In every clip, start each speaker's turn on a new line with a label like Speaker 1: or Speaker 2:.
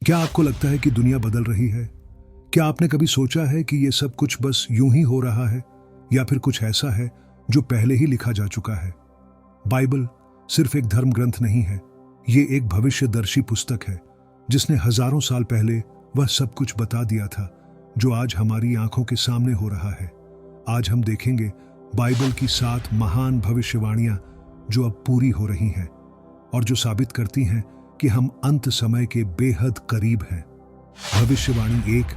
Speaker 1: क्या आपको लगता है कि दुनिया बदल रही है? क्या आपने कभी सोचा है कि ये सब कुछ बस यूं ही हो रहा है या फिर कुछ ऐसा है जो पहले ही लिखा जा चुका है? बाइबल सिर्फ एक धर्म ग्रंथ नहीं है, ये एक भविष्यदर्शी पुस्तक है जिसने हजारों साल पहले वह सब कुछ बता दिया था जो आज हमारी आंखों के सामने हो रहा है। आज हम देखेंगे बाइबल की 7 महान भविष्यवाणियां जो अब पूरी हो रही हैं और जो साबित करती हैं कि हम अंत समय के बेहद करीब हैं। भविष्यवाणी 1,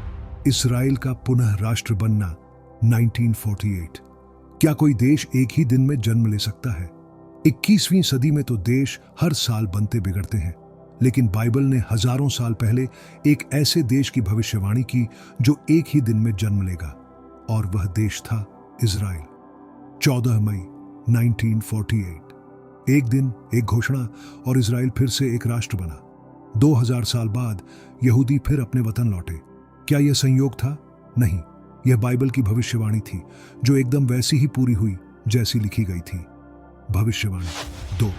Speaker 1: इस्राएल का पुनः राष्ट्र बनना 1948। क्या कोई देश एक ही दिन में जन्म ले सकता है? 21वीं सदी में तो देश हर साल बनते बिगड़ते हैं, लेकिन बाइबल ने हजारों साल पहले एक ऐसे देश की भविष्यवाणी की जो एक ही दिन में जन्म लेगा, और वह देश था इस्राएल। 14 मई 1948। एक दिन, एक घोषणा, और इस्राएल फिर से एक राष्ट्र बना। 2000 साल बाद यहूदी फिर अपने वतन लौटे। क्या यह संयोग था? नहीं, यह बाइबल की भविष्यवाणी थी जो एकदम वैसी ही पूरी हुई जैसी लिखी गई थी। भविष्यवाणी 2,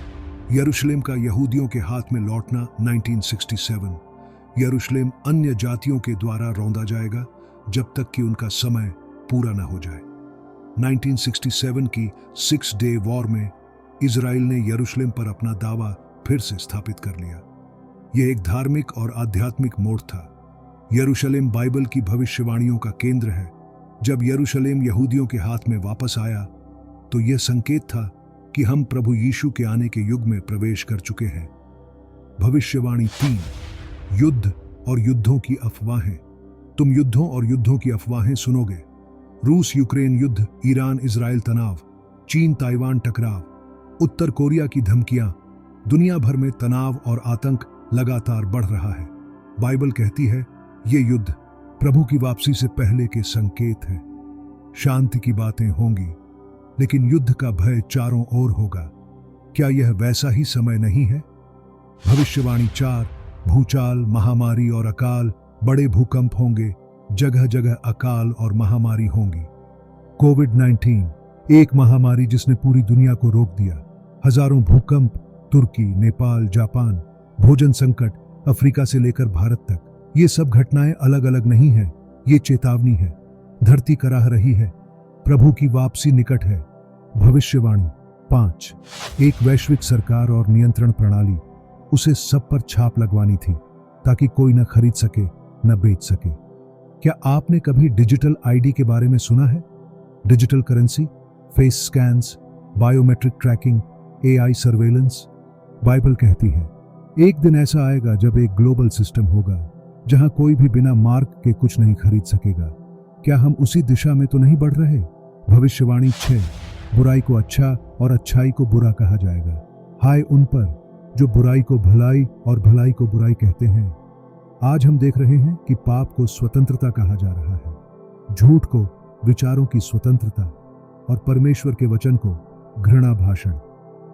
Speaker 1: यरूशलेम का यहूदियों के हाथ में लौटना 1967। यरूशलेम अन्य जातियों के द्वारा रौंदा जाएगा जब तक कि उनका समय पूरा न हो जाए। 1967 की 6 डे वॉर में इजराइल ने यरूशलेम पर अपना दावा फिर से स्थापित कर लिया। यह एक धार्मिक और आध्यात्मिक मोड़ था। यरूशलेम बाइबल की भविष्यवाणियों का केंद्र है। जब यरूशलेम यहूदियों के हाथ में वापस आया तो यह संकेत था कि हम प्रभु यीशु के आने के युग में प्रवेश कर चुके हैं। भविष्यवाणी 3, युद्ध और युद्धों की अफवाहें। तुम युद्धों और युद्धों की अफवाहें सुनोगे। रूस यूक्रेन युद्ध, ईरान इजराइल तनाव, चीन ताइवान टकराव, उत्तर कोरिया की धमकियां। दुनिया भर में तनाव और आतंक लगातार बढ़ रहा है। बाइबल कहती है ये युद्ध प्रभु की वापसी से पहले के संकेत हैं। शांति की बातें होंगी, लेकिन युद्ध का भय चारों ओर होगा। क्या यह वैसा ही समय नहीं है? भविष्यवाणी 4, भूचाल, महामारी और अकाल। बड़े भूकंप होंगे, जगह जगह अकाल और महामारी होंगी। कोविड-19, एक महामारी जिसने पूरी दुनिया को रोक दिया। हजारों भूकंप, तुर्की, नेपाल, जापान, भोजन संकट, अफ्रीका से लेकर भारत तक। ये सब घटनाएं अलग अलग नहीं हैं, ये चेतावनी है। धरती कराह रही है, प्रभु की वापसी निकट है। भविष्यवाणी 5, एक वैश्विक सरकार और नियंत्रण प्रणाली। उसे सब पर छाप लगवानी थी ताकि कोई न खरीद सके न बेच सके। क्या आपने कभी डिजिटल आईडी के बारे में सुना है? Digital currency, face scans, biometric tracking, AI surveillance. Bible कहती है एक दिन ऐसा आएगा जब एक ग्लोबल सिस्टम होगा जहां कोई भी बिना मार्क के कुछ नहीं खरीद सकेगा। क्या हम उसी दिशा में तो नहीं बढ़ रहे? भविष्यवाणी 6, बुराई को अच्छा और अच्छाई को बुरा कहा जाएगा। हाय उन पर जो बुराई को भलाई और भलाई को बुराई कहते हैं। आज हम देख रहे हैं कि पाप को स्वतंत्रता कहा जा रहा है, झूठ को विचारों की स्वतंत्रता और परमेश्वर के वचन को घृणा भाषण।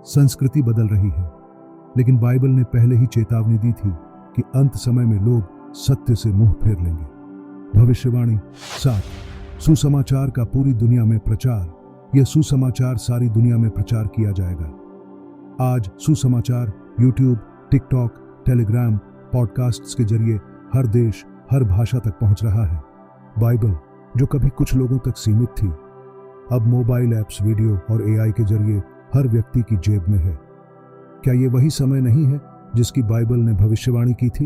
Speaker 1: संस्कृति बदल रही है, लेकिन बाइबल ने पहले ही चेतावनी दी थी कि अंत समय में लोग सत्य से मुंह फेर लेंगे। भविष्यवाणी 7, सुसमाचार का पूरी दुनिया में प्रचार। यह सुसमाचार सारी दुनिया में प्रचार किया जाएगा। आज सुसमाचार यूट्यूब, टिकटॉक, टेलीग्राम, पॉडकास्ट्स के जरिए हर देश, हर भाषा तक पहुंच रहा है। बाइबल जो कभी कुछ लोगों तक सीमित थी, अब मोबाइल ऐप्स, वीडियो और AI के जरिए हर व्यक्ति की जेब में है। क्या यह वही समय नहीं है जिसकी बाइबल ने भविष्यवाणी की थी?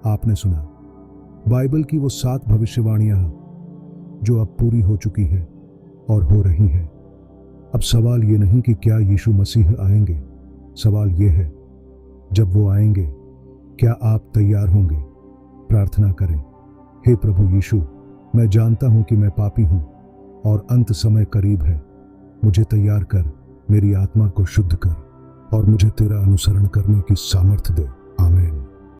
Speaker 1: आपने सुना बाइबल की वो 7 भविष्यवाणियां जो अब पूरी हो चुकी हैं और हो रही हैं। अब सवाल ये नहीं कि क्या यीशु मसीह आएंगे, सवाल ये है जब वो आएंगे क्या आप तैयार होंगे? प्रार्थना करें। हे प्रभु यीशु, मैं जानता हूं कि मैं पापी हूं और अंत समय करीब है। मुझे तैयार कर, मेरी आत्मा को शुद्ध कर और मुझे तेरा अनुसरण करने की सामर्थ्य दे।